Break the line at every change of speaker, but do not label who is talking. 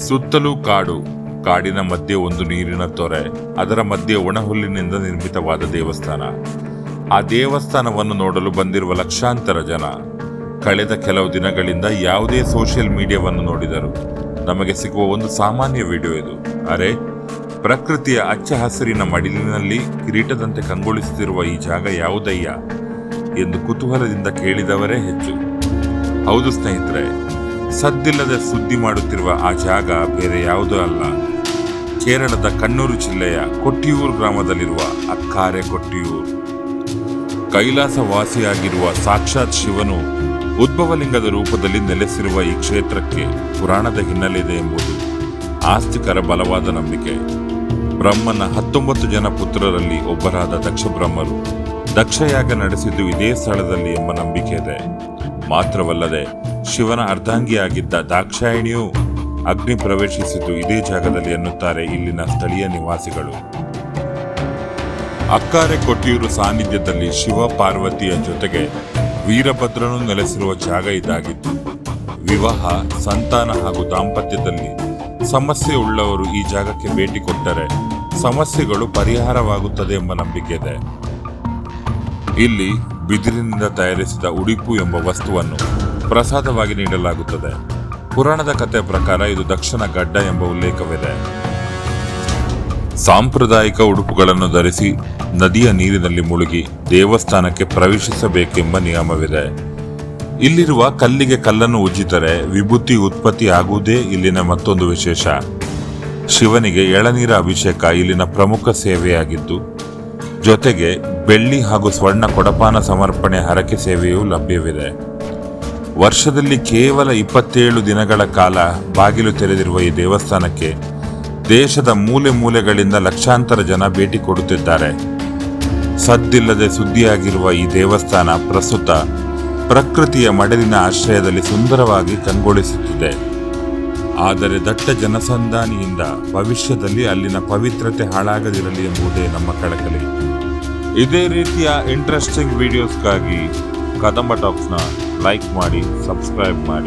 ಸುತ್ತಲೂ ಕಾಡು, ಕಾಡಿನ ಮಧ್ಯೆ ಒಂದು ನೀರಿನ ತೊರೆ, ಅದರ ಮಧ್ಯೆ ಒಣಹುಲ್ಲಿನಿಂದ ನಿರ್ಮಿತವಾದ ದೇವಸ್ಥಾನ. ಆ ದೇವಸ್ಥಾನವನ್ನು ನೋಡಲು ಬಂದಿರುವ ಲಕ್ಷಾಂತರ ಜನ ಕಳೆದ ಕೆಲವು ದಿನಗಳಿಂದ ಯಾವುದೇ ಸೋಷಿಯಲ್ ಮೀಡಿಯಾವನ್ನು ನೋಡಿದರು ನಮಗೆ ಸಿಗುವ ಒಂದು ಸಾಮಾನ್ಯ ವಿಡಿಯೋ ಇದು. ಅರೆ, ಪ್ರಕೃತಿಯ ಹಚ್ಚ ಹಸಿರಿನ ಮಡಿಲಿನಲ್ಲಿ ಕಿರೀಟದಂತೆ ಕಂಗೊಳಿಸುತ್ತಿರುವ ಈ ಜಾಗ ಯಾವುದಯ್ಯ ಎಂದು ಕುತೂಹಲದಿಂದ ಕೇಳಿದವರೇ ಹೆಚ್ಚು. ಹೌದು ಸ್ನೇಹಿತರೆ, ಸದ್ದಿಲ್ಲದೆ ಸುದ್ದಿ ಮಾಡುತ್ತಿರುವ ಆ ಜಾಗ ಬೇರೆ ಯಾವುದೂ ಅಲ್ಲ, ಕೇರಳದ ಕಣ್ಣೂರು ಜಿಲ್ಲೆಯ ಕೊಟ್ಟಿಯೂರು ಗ್ರಾಮದಲ್ಲಿರುವ ಅಕ್ಕಾರೆ ಕೊಟ್ಟಿಯೂರು. ಕೈಲಾಸವಾಸಿಯಾಗಿರುವ ಸಾಕ್ಷಾತ್ ಶಿವನು ಉದ್ಭವಲಿಂಗದ ರೂಪದಲ್ಲಿ ನೆಲೆಸಿರುವ ಈ ಕ್ಷೇತ್ರಕ್ಕೆ ಪುರಾಣದ ಹಿನ್ನೆಲೆ ಇದೆ ಎಂಬುದು ಆಸ್ತಿಕರ ಬಲವಾದ ನಂಬಿಕೆ. ಬ್ರಹ್ಮನ 19 ಜನ ಪುತ್ರರಲ್ಲಿ ಒಬ್ಬರಾದ ದಕ್ಷ ಬ್ರಹ್ಮರು ದಕ್ಷಯಾಗ ನಡೆಸಿದ್ದು ಇದೇ ಸ್ಥಳದಲ್ಲಿ ಎಂಬ ನಂಬಿಕೆ ಇದೆ. ಮಾತ್ರವಲ್ಲದೆ ಶಿವನ ಅರ್ಧಾಂಗಿಯಾಗಿದ್ದ ದಾಕ್ಷಾಯಿಣಿಯೂ ಅಗ್ನಿ ಪ್ರವೇಶಿಸಿದ್ದು ಇದೇ ಜಾಗದಲ್ಲಿ ಎನ್ನುತ್ತಾರೆ ಇಲ್ಲಿನ ಸ್ಥಳೀಯ ನಿವಾಸಿಗಳು. ಅಕ್ಕಾರೆ ಕೊಟ್ಟಿಯೂರು ಸಾನ್ನಿಧ್ಯದಲ್ಲಿ ಶಿವ ಪಾರ್ವತಿಯ ಜೊತೆಗೆ ವೀರಭದ್ರನು ನೆಲೆಸಿರುವ ಜಾಗ ಇದಾಗಿದ್ದು, ವಿವಾಹ, ಸಂತಾನ ಹಾಗೂ ದಾಂಪತ್ಯದಲ್ಲಿ ಸಮಸ್ಯೆ ಉಳ್ಳವರು ಈ ಜಾಗಕ್ಕೆ ಭೇಟಿ ಕೊಟ್ಟರೆ ಸಮಸ್ಯೆಗಳು ಪರಿಹಾರವಾಗುತ್ತದೆ ಎಂಬ ನಂಬಿಕೆ ಇದೆ. ಇಲ್ಲಿ ಬಿದಿರಿನಿಂದ ತಯಾರಿಸಿದ ಉಡಿಪು ಎಂಬ ವಸ್ತುವನ್ನು ಪ್ರಸಾದವಾಗಿ ನೀಡಲಾಗುತ್ತದೆ. ಪುರಾಣದ ಕಥೆಯ ಪ್ರಕಾರ ಇದು ದಕ್ಷನ ಗಡ್ಡ ಎಂಬ ಉಲ್ಲೇಖವಿದೆ. ಸಾಂಪ್ರದಾಯಿಕ ಉಡುಪುಗಳನ್ನು ಧರಿಸಿ ನದಿಯ ನೀರಿನಲ್ಲಿ ಮುಳುಗಿ ದೇವಸ್ಥಾನಕ್ಕೆ ಪ್ರವೇಶಿಸಬೇಕೆಂಬ ನಿಯಮವಿದೆ. ಇಲ್ಲಿರುವ ಕಲ್ಲಿಗೆ ಕಲ್ಲನ್ನು ಉಜ್ಜಿದರೆ ವಿಭೂತಿ ಉತ್ಪತ್ತಿ ಆಗುವುದೇ ಇಲ್ಲಿನ ಮತ್ತೊಂದು ವಿಶೇಷ. ಶಿವನಿಗೆ ಎಳನೀರ ಅಭಿಷೇಕ ಇಲ್ಲಿನ ಪ್ರಮುಖ ಸೇವೆಯಾಗಿದ್ದು, ಜೊತೆಗೆ ಬೆಳ್ಳಿ ಹಾಗೂ ಸ್ವರ್ಣ ಕೊಡಪಾನ ಸಮರ್ಪಣೆ ಹರಕೆ ಸೇವೆಯೂ ಲಭ್ಯವಿದೆ. ವರ್ಷದಲ್ಲಿ ಕೇವಲ 27 ದಿನಗಳ ಕಾಲ ಬಾಗಿಲು ತೆರೆದಿರುವ ಈ ದೇವಸ್ಥಾನಕ್ಕೆ ದೇಶದ ಮೂಲೆ ಮೂಲೆಗಳಿಂದ ಲಕ್ಷಾಂತರ ಜನ ಭೇಟಿ ಕೊಡುತ್ತಿದ್ದಾರೆ. ಸದ್ದಿಲ್ಲದೆ ಸುದ್ದಿಯಾಗಿರುವ ಈ ದೇವಸ್ಥಾನ ಪ್ರಸ್ತುತ ಪ್ರಕೃತಿಯ ಮಡಲಿನ ಆಶ್ರಯದಲ್ಲಿ ಸುಂದರವಾಗಿ ಕಂಗೊಳಿಸುತ್ತಿದೆ. ಆದರೆ ದಟ್ಟ ಜನಸಂದಾನಿಯಿಂದ ಭವಿಷ್ಯದಲ್ಲಿ ಅಲ್ಲಿನ ಪವಿತ್ರತೆ ಹಾಳಾಗದಿರಲಿ ಎಂಬುದೇ ನಮ್ಮ ಕಳಕಳಿ. ಇದೇ ರೀತಿಯ ಇಂಟ್ರೆಸ್ಟಿಂಗ್ ವಿಡಿಯೋಸ್ಗಾಗಿ ಕದಂಬ ಟಾಕ್ಸ್ನ ಲೈಕ್ ಮಾಡಿ, ಸಬ್ಸ್ಕ್ರೈಬ್ ಮಾಡಿ.